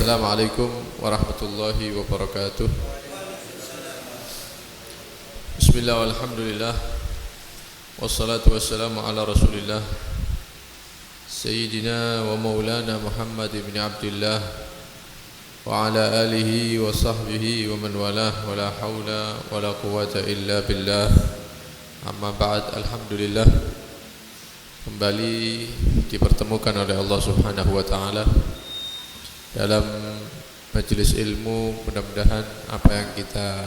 Assalamualaikum warahmatullahi wabarakatuh. Bismillah walhamdulillah. Wassalatu wassalamu ala rasulillah Sayyidina wa maulana Muhammad ibn Abdullah wa ala alihi wa sahbihi wa man walah wa la hawla wa la quwata illa billah. Amma ba'd, alhamdulillah kembali dipertemukan oleh Allah subhanahu wa ta'ala dalam majelis ilmu. Mudah-mudahan apa yang kita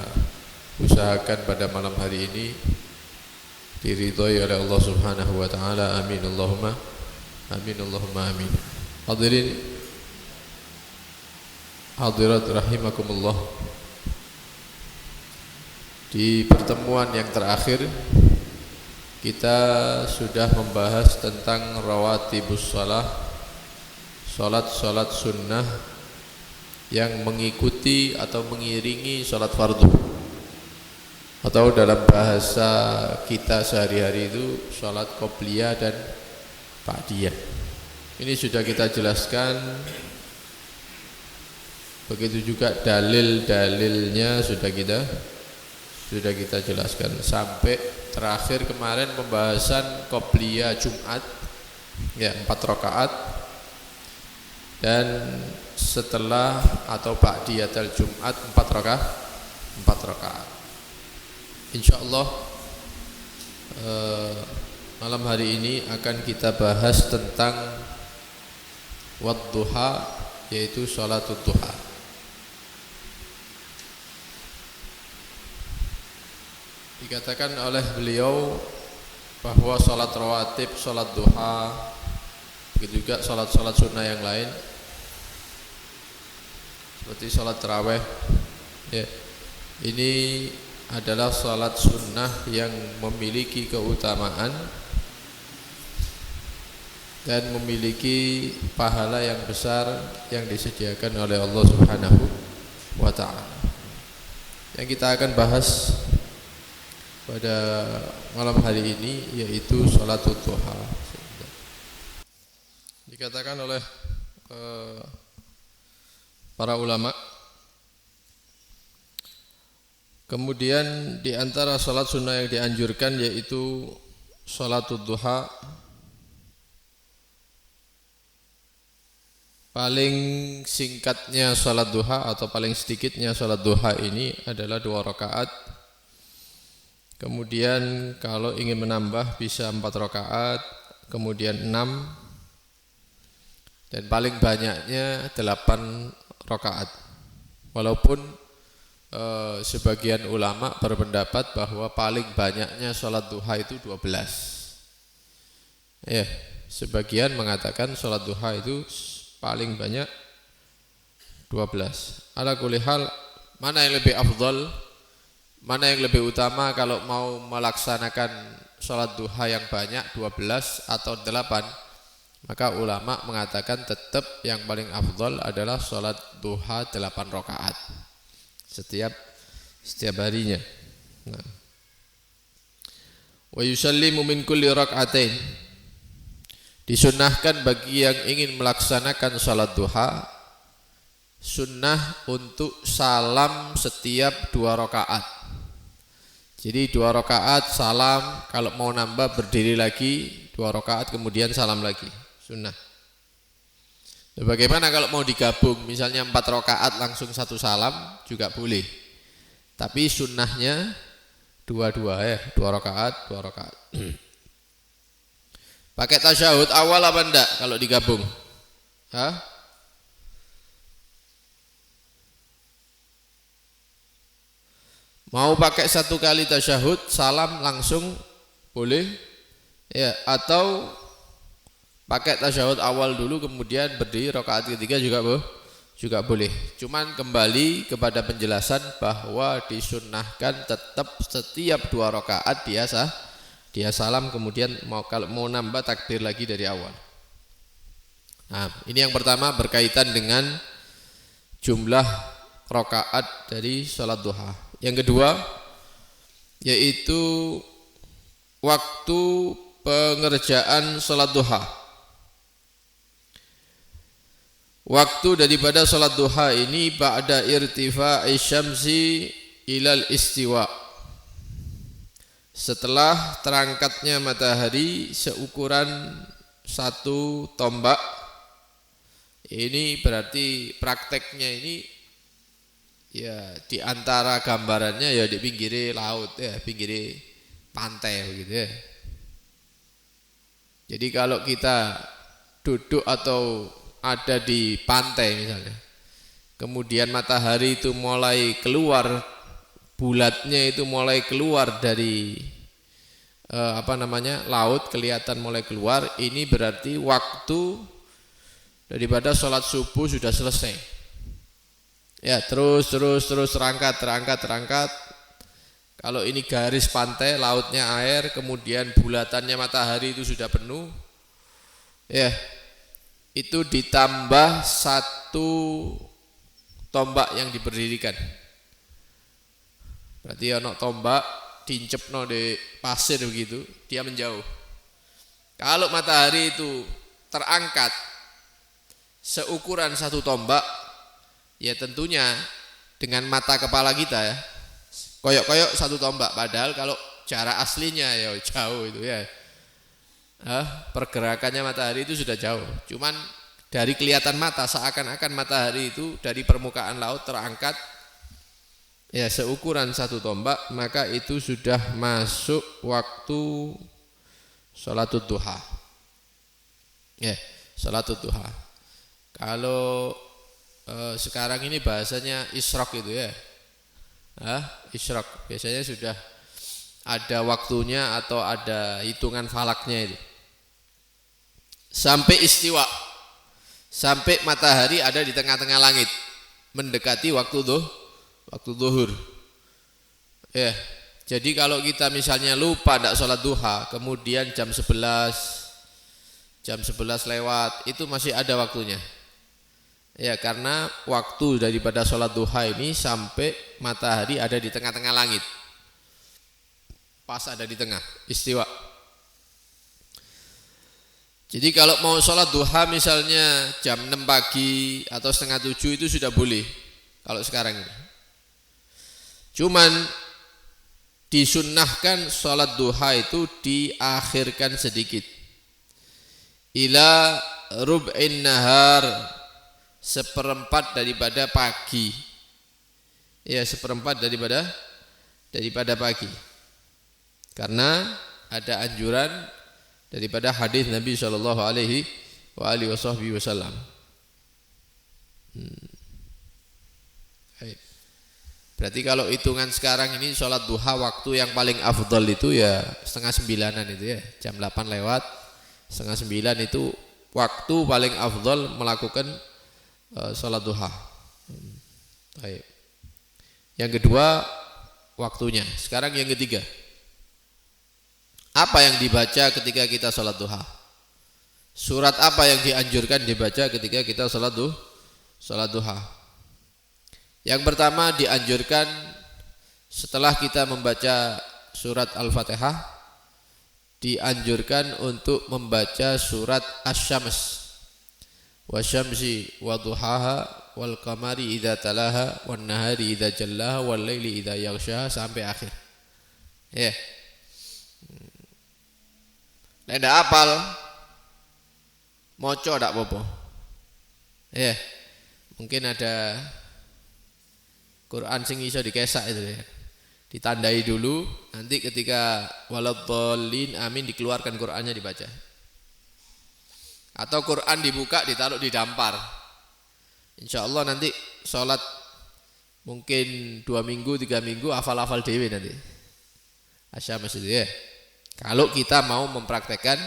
usahakan pada malam hari ini diridhai oleh Allah subhanahu wa ta'ala. Amin Allahumma amin Allahumma amin. Hadirin hadirat rahimakumullah, di pertemuan yang terakhir kita sudah membahas tentang rawatibus shalah, salat sunnah yang mengikuti atau mengiringi salat fardu, atau dalam bahasa kita sehari-hari itu salat qobliyah dan ba'diyah. Ini sudah kita jelaskan. Begitu juga dalil-dalilnya sudah kita jelaskan sampai terakhir kemarin pembahasan qobliyah Jumat ya 4 rakaat, dan setelah atau ba'diyatul Jumat 4 rakaat. Insyaallah malam hari ini akan kita bahas tentang wadduha, yaitu sholatul duha. Dikatakan oleh beliau bahwa sholat rawatib, sholat duha, begitu juga sholat-sholat sunnah yang lain seperti sholat tarawih ya, ini adalah sholat sunnah yang memiliki keutamaan dan memiliki pahala yang besar yang disediakan oleh Allah subhanahu wa ta'ala. Yang kita akan bahas pada malam hari ini yaitu sholatul duha. Dikatakan oleh para ulama, kemudian di antara sholat sunnah yang dianjurkan yaitu sholatul duha. Paling singkatnya sholat duha atau paling sedikitnya sholat duha ini adalah 2 rakaat. Kemudian kalau ingin menambah bisa 4 rakaat, kemudian 6, dan paling banyaknya 8 rakaat. Walaupun sebagian ulama berpendapat bahwa paling banyaknya sholat duha itu 12. Ya, sebagian mengatakan sholat duha itu paling banyak 12. Ala kulli hal, mana yang lebih afdal, mana yang lebih utama kalau mau melaksanakan sholat duha yang banyak 12 atau 8, maka ulama mengatakan tetap yang paling afdal adalah sholat duha 8 rakaat setiap harinya. Nah. Wa yusallimu min kulli rak'atain, disunnahkan bagi yang ingin melaksanakan sholat duha, sunnah untuk salam setiap 2 rakaat. Jadi 2 rakaat salam, kalau mau nambah berdiri lagi 2 rakaat kemudian salam lagi, sunnah. Nah, bagaimana kalau mau digabung, misalnya 4 rakaat langsung 1 salam juga boleh. Tapi sunnahnya 2 ya, 2 rakaat, 2 rakaat. Pakai tasyahud awal apa enggak kalau digabung? Hah? Mau pakai 1 kali tasyahud, salam langsung boleh ya, atau pakai tasyahud awal dulu kemudian berdiri rakaat ketiga juga boleh. Cuman kembali kepada penjelasan bahwa disunnahkan tetap setiap 2 rakaat dia salam, kemudian kalau mau nambah takbir lagi dari awal. Nah, ini yang pertama berkaitan dengan jumlah rakaat dari sholat duha. Yang kedua yaitu waktu pengerjaan sholat duha. Waktu daripada salat duha ini ba'da irtifa'i syamsi ilal istiwa. Setelah terangkatnya matahari seukuran satu tombak. Ini berarti prakteknya ini ya di antara gambarannya ya di pinggir laut ya, pinggir pantai begitu ya. Jadi kalau kita duduk atau ada di pantai misalnya, kemudian matahari itu mulai keluar, bulatnya itu mulai keluar dari laut, kelihatan mulai keluar, ini berarti waktu daripada sholat subuh sudah selesai. Ya, terus terangkat. Kalau ini garis pantai, lautnya air, kemudian bulatannya matahari itu sudah penuh, ya, itu ditambah satu tombak yang diberdirikan. Berarti ono tombak diincepno di pasir begitu, dia menjauh. Kalau matahari itu terangkat seukuran satu tombak, ya tentunya dengan mata kepala kita ya, koyok-koyok satu tombak. Padahal kalau jarak aslinya ya jauh itu ya. Pergerakannya matahari itu sudah jauh. Cuman dari kelihatan mata seakan-akan matahari itu dari permukaan laut terangkat ya seukuran satu tombak, maka itu sudah masuk waktu sholatud duha. Ya, sholatud duha. Kalau sekarang ini bahasanya isyraq itu ya. Isyraq biasanya sudah ada waktunya atau ada hitungan falaknya itu. Sampai istiwa, sampai matahari ada di tengah-tengah langit, mendekati waktu zuhur. Ya, jadi kalau kita misalnya lupa tidak sholat duha, kemudian jam 11 lewat, itu masih ada waktunya. Ya, karena waktu daripada sholat duha ini sampai matahari ada di tengah-tengah langit, pas ada di tengah, istiwa. Jadi kalau mau sholat duha misalnya jam 6 pagi atau setengah 7 itu sudah boleh kalau sekarang ini. Cuman disunnahkan sholat duha itu diakhirkan sedikit. Ila rub'in nahar, seperempat daripada pagi. Ya, seperempat daripada pagi. Karena ada anjuran daripada hadis Nabi sallallahu alaihi wasallam. Berarti kalau hitungan sekarang ini sholat duha waktu yang paling afdal itu ya 8:30 itu ya, jam 8 lewat 8:30 itu waktu paling afdal melakukan sholat duha. Baik. Yang kedua waktunya. Sekarang yang ketiga. Apa yang dibaca ketika kita sholat duha? Surat apa yang dianjurkan dibaca ketika kita sholat duha? Yang pertama dianjurkan setelah kita membaca surat Al-Fatihah, dianjurkan untuk membaca surat Asy-Syams. Wasyamsi wa duhaha wal qamari idza talaha wan nahari idza jallaha wal laili idza yaghshaha sampai akhir. Ya. Nek ndak apal maca ndak apa-apa. Ya. Mungkin ada Quran sing iso dikesak itu ya. Ditandai dulu, nanti ketika waladhdallin amin dikeluarkan Qurannya dibaca. Atau Quran dibuka ditaruh di dampar. Insyaallah nanti sholat mungkin 2 minggu 3 minggu hafal-hafal dewe nanti. Asy-Syams itu ya. Kalau kita mau mempraktekkan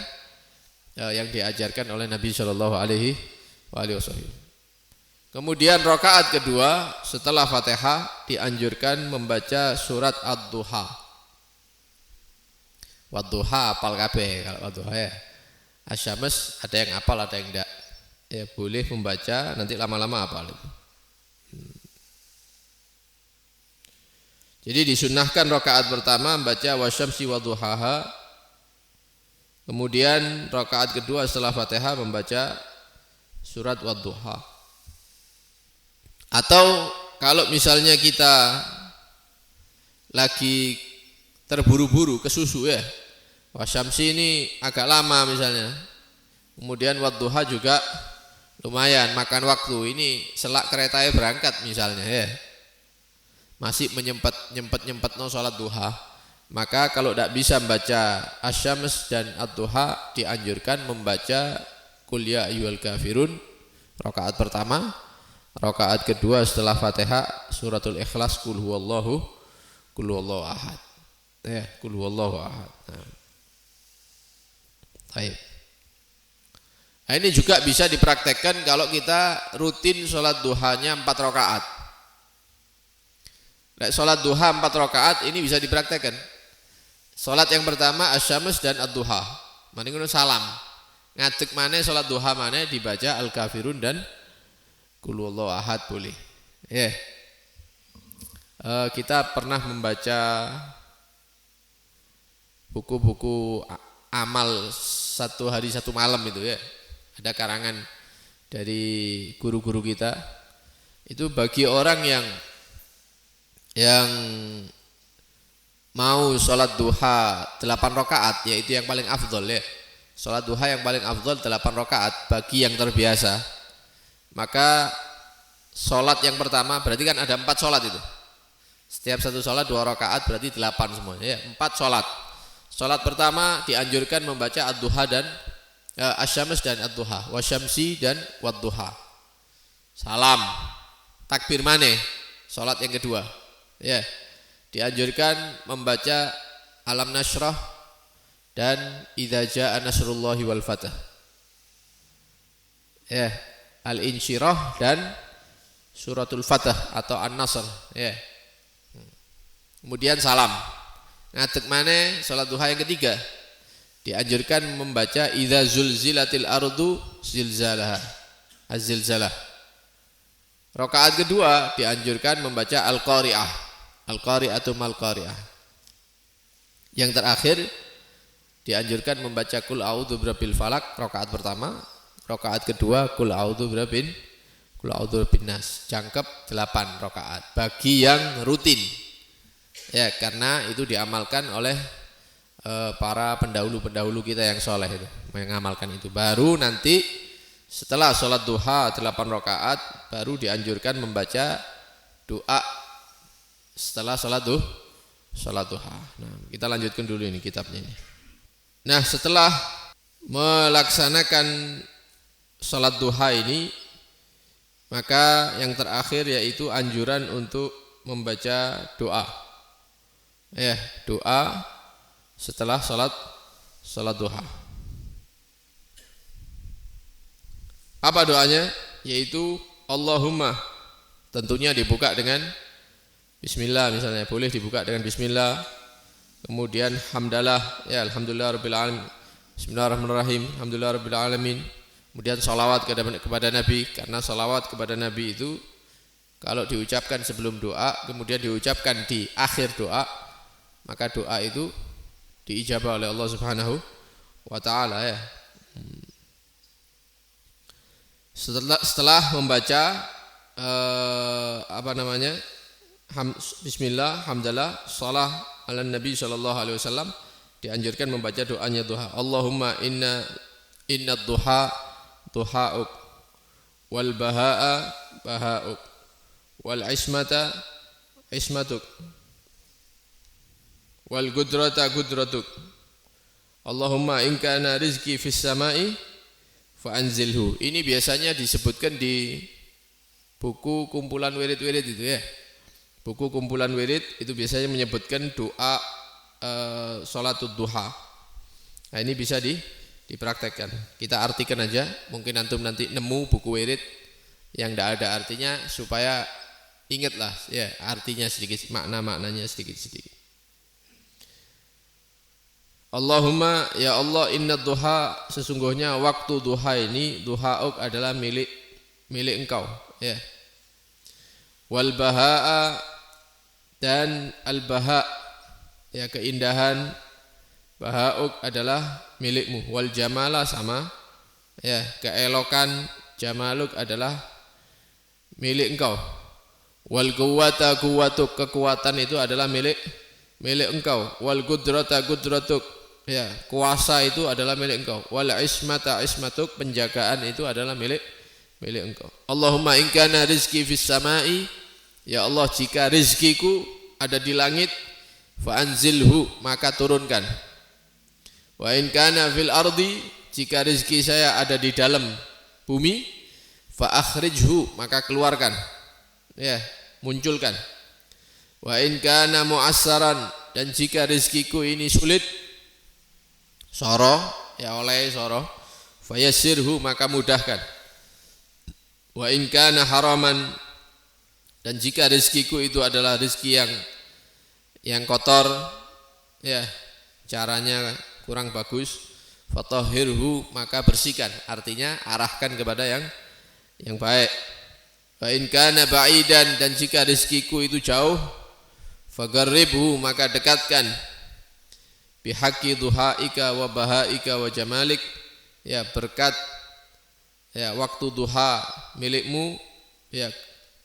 yang diajarkan oleh Nabi Shallallahu Alaihi Wasallam. Kemudian rakaat kedua setelah Fatihah dianjurkan membaca surat Ad-Duha. Wad-Duha apal kabeh kalau Wad-Duha ya. Asy-Syams ada yang apal ada yang enggak. Ya boleh membaca nanti lama-lama apal itu. Jadi disunahkan rakaat pertama membaca wasyamsi waduhaha. Kemudian rakaat kedua setelah Fatihah membaca surat Wadduha. Atau kalau misalnya kita lagi terburu-buru ke susu ya, wasyamsi ini agak lama misalnya, kemudian wadduha juga lumayan makan waktu, ini selak keretanya berangkat misalnya ya, masih menyempet no sholat duha, maka kalau tidak bisa membaca asyams dan ad-duha dianjurkan membaca qul ya ayyuhal kafirun rakaat pertama, rakaat kedua setelah Fatihah suratul Ikhlas qul huwallahu ahad ya, qul huwallahu ahad. Baik. Nah, ini juga bisa dipraktekkan kalau kita rutin sholat duhanya 4 rakaat. Nah, sholat duha 4 rakaat ini bisa dipraktekkan. Sholat yang pertama asyams dan ad-duha, mending salam ngadeg mana sholat duha mana dibaca al-kafirun dan qul huwallahu ahad boleh ya. Kita pernah membaca buku-buku amal 1 hari 1 malam itu ya, ada karangan dari guru-guru kita. Itu bagi orang yang mau sholat duha 8 rakaat, yaitu yang paling afdol ya, sholat duha yang paling afdol 8 rakaat bagi yang terbiasa. Maka sholat yang pertama berarti kan ada 4 sholat itu, setiap satu sholat 2 rakaat berarti 8 semuanya ya, 4 sholat. Sholat pertama dianjurkan membaca ad-duha dan asyams dan ad-duha, wasyamsi dan wad-duha. Salam, takbir maneh. Sholat yang kedua ya, dianjurkan membaca alam nasyrah dan idza jaa nasrullahi wal fath ya, al-insyirah dan suratul fath atau an-nasr ya. Kemudian salam, ngadeg maneh salat duha yang ketiga, dianjurkan membaca idza zulzilatil ardu zilzalaha, az-zilzalah. Rakaat kedua dianjurkan membaca al-qari'ah, al-qari'atu mal qari'ah. Yang terakhir dianjurkan membaca qul a'udzu birabbil falaq rakaat pertama, rakaat kedua qul a'udzu birabbin nas. Jangkep 8 rakaat bagi yang rutin. Ya, karena itu diamalkan oleh para pendahulu kita yang soleh itu, mengamalkan itu. Baru nanti setelah sholat duha 8 rakaat baru dianjurkan membaca doa setelah sholat duha. Nah, kita lanjutkan dulu ini kitabnya ini. Nah, setelah melaksanakan sholat duha ini, maka yang terakhir yaitu anjuran untuk membaca doa. Ya, doa setelah sholat duha. Apa doanya? Yaitu Allahumma, tentunya dibuka dengan bismillah misalnya, boleh dibuka dengan bismillah. Kemudian hamdalah, ya alhamdulillah rabbil alamin, bismillahirrahmanirrahim, alhamdulillah rabbil alamin. Kemudian salawat kepada Nabi, karena salawat kepada Nabi itu kalau diucapkan sebelum doa kemudian diucapkan di akhir doa, maka doa itu diijabah oleh Allah Subhanahu wa taala ya. Setelah membaca bismillah, hamdalah, shalah ala nabi sallallahu alaihi wasallam, dianjurkan membaca doanya duha. Allahumma inna duha duhauk wal bahaa bahauk wal ismata ismatuk wal gudrata gudratuk. Allahumma in kana rizqi fis samai fa anzilhu. Ini biasanya disebutkan di buku kumpulan wirid-wirid itu ya. Buku kumpulan wirid itu biasanya menyebutkan doa sholatud duha. Nah, ini bisa dipraktekkan. Kita artikan aja, mungkin antum nanti nemu buku wirid yang tidak ada artinya, supaya ingatlah ya artinya sedikit, maknanya sedikit-sedikit. Allahumma ya Allah, inna duha, sesungguhnya waktu duha ini, duhauk adalah milik engkau ya. Wal bahaa, dan al baha ya keindahan, bahauk adalah milikmu. Wal jamala, sama ya keelokan, jamaluk adalah milik engkau Wal quwwata quwwatuk, kekuatan itu adalah milik engkau. Wal qudrata qudratuk, ya, kuasa itu adalah milik engkau. Wal ismata ismatuk, penjagaan itu adalah milik engkau. Allahumma in kana rizqi fis samai, ya Allah, jika rizkiku ada di langit, fa anzilhu, maka turunkan. Wa in kana fil ardi, jika rizki saya ada di dalam bumi, fa akhrijhu, maka keluarkan, ya, munculkan. Wa in kana mu'assaran, dan jika rizkiku ini sulit, soro, ya oleh soro, fa yassirhu, maka mudahkan. Wa in kana haraman, dan jika rizkiku itu adalah rizki yang kotor, ya, caranya kurang bagus, fatahhirhu, maka bersihkan, artinya arahkan kepada yang baik. Fa in kana ba'idan, dan jika rizkiku itu jauh, fagarribhu, maka dekatkan, bihaqqi duhaika wa bahaika wa jamalik, ya, berkat, ya, waktu duha milikmu, ya,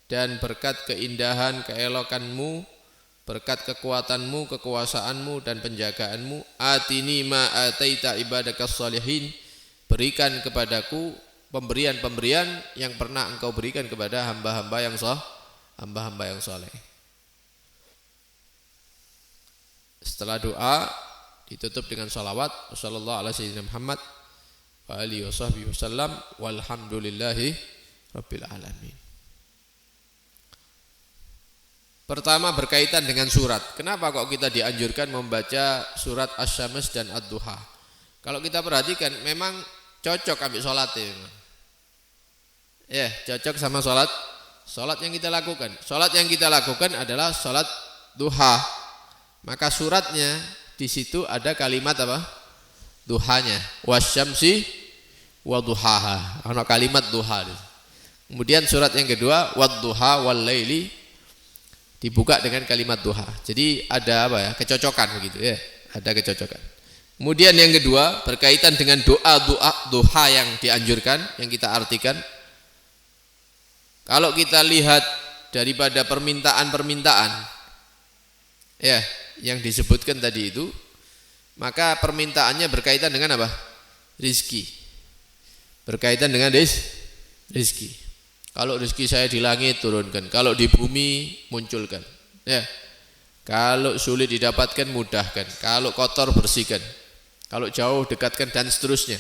dan berkat keindahan keelokanmu, berkat kekuatanmu, kekuasaanmu, dan penjagaanmu. Atini ma ataita ibadakas salihin, berikan kepadaku pemberian-pemberian yang pernah engkau berikan kepada hamba-hamba yang saleh. Setelah doa ditutup dengan salawat, sallallahu alaihi wasallam Muhammad wa alihi wasallam, walhamdulillahi rabbil alamin. Pertama, berkaitan dengan surat. Kenapa kok kita dianjurkan membaca surat Asy-Syams dan Ad-Duha? Kalau kita perhatikan, memang cocok ambil sholatnya. Ya, cocok sama sholat yang kita lakukan. Sholat yang kita lakukan adalah sholat duha. Maka suratnya di situ ada kalimat apa? Duhanya. Wasyamsi wa duhaha. Ada kalimat duha. Kemudian surat yang kedua, wad-duha wal laili, dibuka dengan kalimat duha. Jadi ada apa ya? Kecocokan begitu ya. Ada kecocokan. Kemudian yang kedua, berkaitan dengan doa duha yang dianjurkan, yang kita artikan. Kalau kita lihat daripada permintaan ya, yang disebutkan tadi itu, maka permintaannya berkaitan dengan apa? Rizki. Berkaitan dengan rizki. Kalau rezeki saya di langit, turunkan. Kalau di bumi, munculkan. Ya. Kalau sulit didapatkan, mudahkan. Kalau kotor, bersihkan. Kalau jauh, dekatkan, dan seterusnya.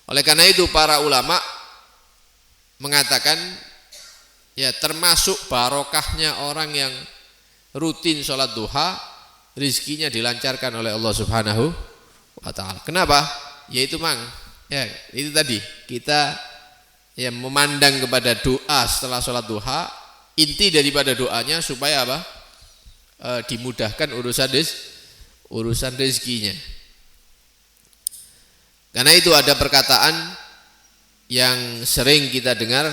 Oleh karena itu para ulama mengatakan, ya, termasuk barokahnya orang yang rutin sholat duha, rizkinya dilancarkan oleh Allah Subhanahu wa ta'ala. Kenapa? Yaitu ya, itu tadi kita, ya, memandang kepada doa setelah sholat duha, inti daripada doanya supaya apa? Dimudahkan urusan rezekinya. Karena itu ada perkataan yang sering kita dengar,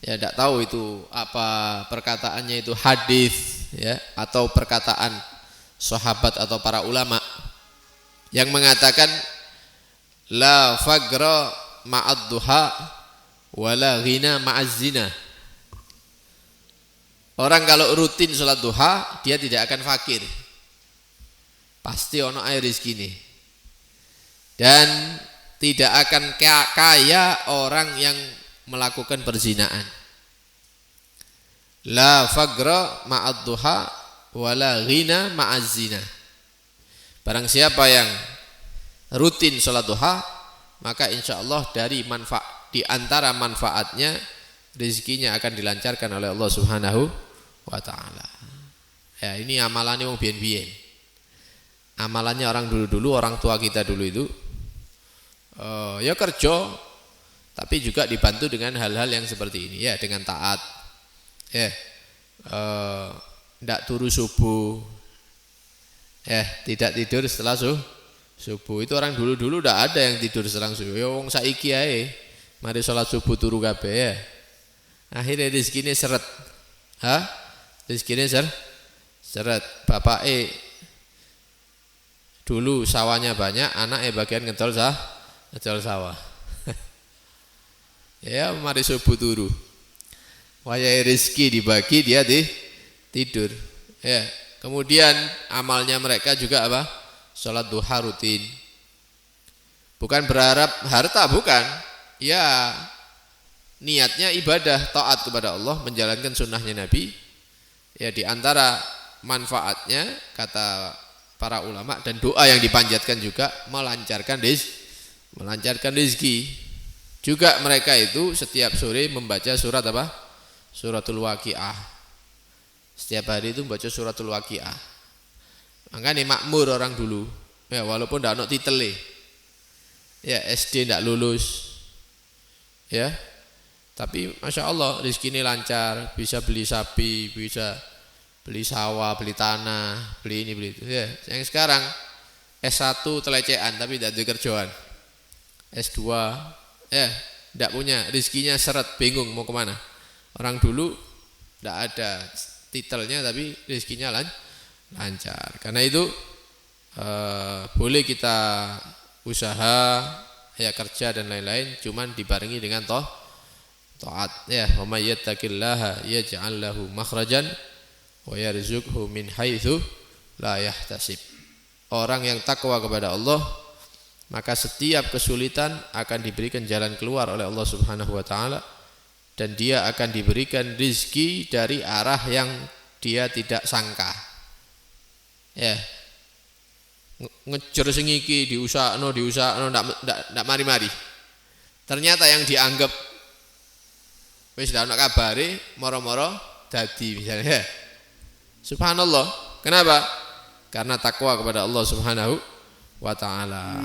ya, tidak tahu itu apa perkataannya, itu hadis, ya, atau perkataan sahabat atau para ulama yang mengatakan la fagra ma'ad duha wala ghina ma'az zina. Orang kalau rutin sholat duha, dia tidak akan fakir. Pasti ono air rezeki. Dan tidak akan kaya orang yang melakukan perzinaan. La fagra ma'ad duha wala ghina ma'az zina. Barang siapa yang rutin sholat duha, maka insya Allah di antara manfaatnya, rezekinya akan dilancarkan oleh Allah Subhanahu wa ta'ala. Ya, ini amalannya wong biyen-biyen. Amalannya orang dulu-dulu, orang tua kita dulu itu, ya kerja, tapi juga dibantu dengan hal-hal yang seperti ini, ya, dengan taat, ya, tidak turu subuh, ya, tidak tidur setelah subuh. Itu orang dulu-dulu tidak ada yang tidur setelah subuh. Ya wong saiki ae mari sholat subuh turu kabeh, ya. Akhirnya rezekine seret. Rezekine seret. Bapake dulu sawahnya banyak, anaknya bagian ngedol sawah. Ya mari subuh turu. Wayahe rezeki dibagi dia tidur. Ya. Kemudian amalnya mereka juga apa? Salat duha rutin. Bukan berharap harta, bukan. Ya niatnya ibadah, taat kepada Allah, menjalankan sunnahnya Nabi. Ya di antara manfaatnya kata para ulama dan doa yang dipanjatkan juga melancarkan rezeki. Juga mereka itu setiap sore membaca surat apa? Suratul Waqiah. Setiap hari itu membaca suratul Waqiah. Makanya makmur orang dulu. Ya walaupun tidak ada titele. Ya SD tidak lulus. Ya. Tapi Masya Allah rezeki ini lancar, bisa beli sapi, bisa beli sawah, beli tanah, beli ini, beli itu. Ya, yang sekarang S1 telecehan tapi tidak ada kerjaan. S2 ya tidak punya, rezekinya seret, bingung mau kemana. Orang dulu tidak ada titelnya tapi rezekinya lancar. Karena itu boleh kita usaha, ya kerja dan lain-lain, cuman dibarengi dengan taat. Ya, wa may yattaqillaha yaj'al lahu makhrajan wa yarzuqhu min haitsu la yahtasib. Orang yang takwa kepada Allah, maka setiap kesulitan akan diberikan jalan keluar oleh Allah Subhanahu wa taala, dan dia akan diberikan rizki dari arah yang dia tidak sangka. Ya. Ngejer sing iki diusahno ndak mari-mari. Ternyata yang dianggap wis ndak ono kabare, moro-moro dadi misalnya. Subhanallah. Kenapa? Karena takwa kepada Allah Subhanahu wa taala.